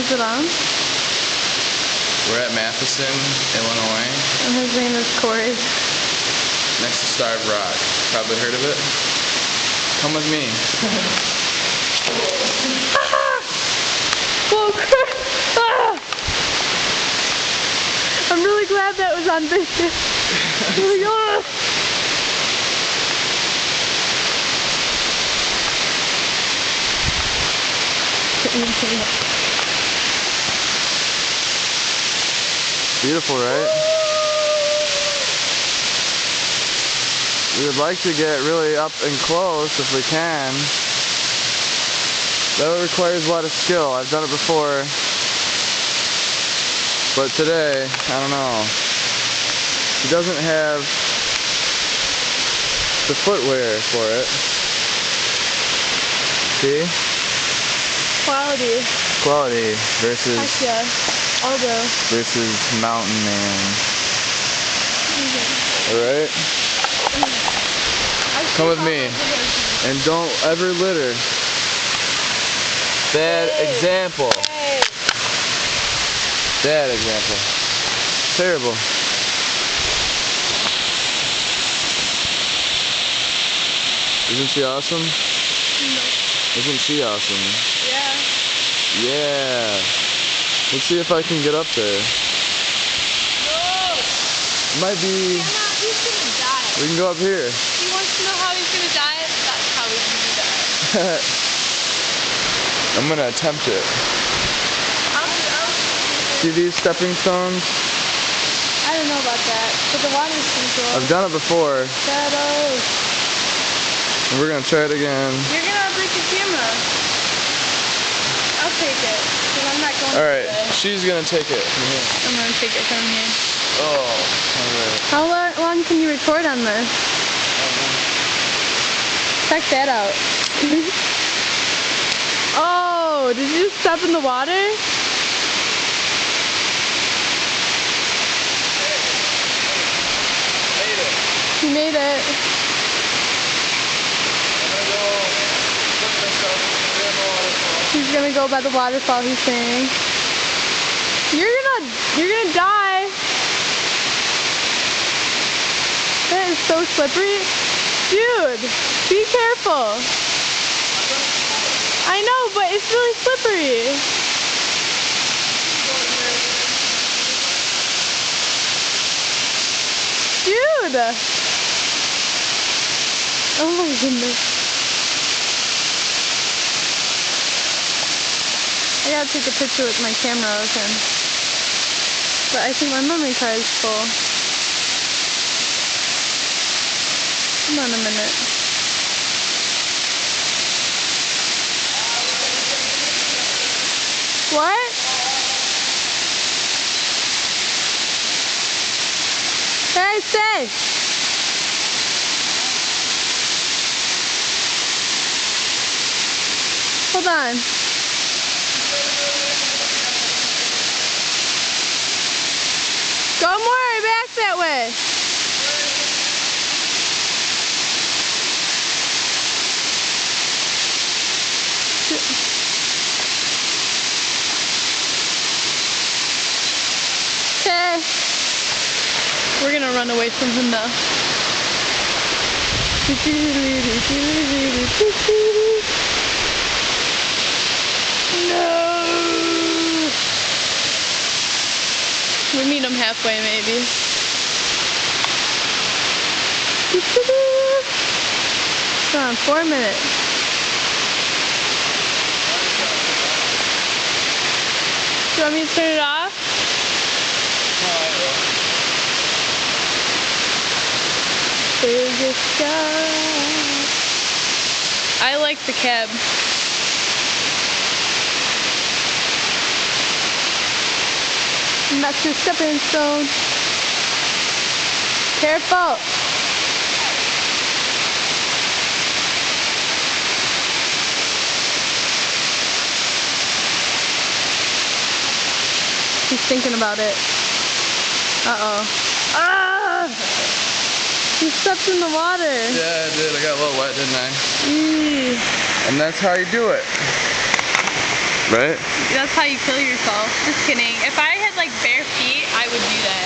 Is it on? We're at Matheson, Illinois. And his name is Corey. Next to Starved Rock. Probably heard of it? Come with me. Whoa, ah! I'm really glad that was on video. Oh, Beautiful, right? We would like to get really up and close if we can. That requires a lot of skill. I've done it before. But today, I don't know. He doesn't have the footwear for it. See? quality. Quality versus Heck yeah. Aldo. versus mountain man. Alright? Come with me. And don't ever litter. Bad example. Bad example. Terrible. Isn't she awesome? No. Isn't she awesome? Yeah. Yeah. Let's see if I can get up there. No. It might be. He's gonna die. We can go up here. He wants to know how he's gonna die. That's how he's gonna die. I'm gonna attempt it. See these stepping stones? I don't know about that, but the water's pretty cool. I've done it before. Shadows. And we're gonna try it again. You're gonna break the camera. I'll take it, because I'm not going Alright, to she's gonna take it from here. I'm gonna take it from here. Oh, alright. How long can you record on this? Check that out. Oh, did you just step in the water? You made it. He's gonna go by the waterfall, he's saying. You're gonna die. That is so slippery. Dude, be careful. I know, but it's really slippery. Dude. Oh my goodness. I gotta take a picture with my camera of him. But I think my memory card is full. Come on a minute. What? Hey, stay! Hold on. Go more back that way. Okay. We're gonna run away from him now. No. We meet him halfway, maybe. Come on, 4 minutes. Do you want me to turn it off? Biggest sky. I like the cab. And that's your stepping stone. Careful. He's thinking about it. Uh-oh. Ah! You stepped in the water. Yeah, I did. I got a little wet, didn't I? Eee. And that's how you do it. Right? That's how you kill yourself. Just kidding. If I had like bare feet, I would do that.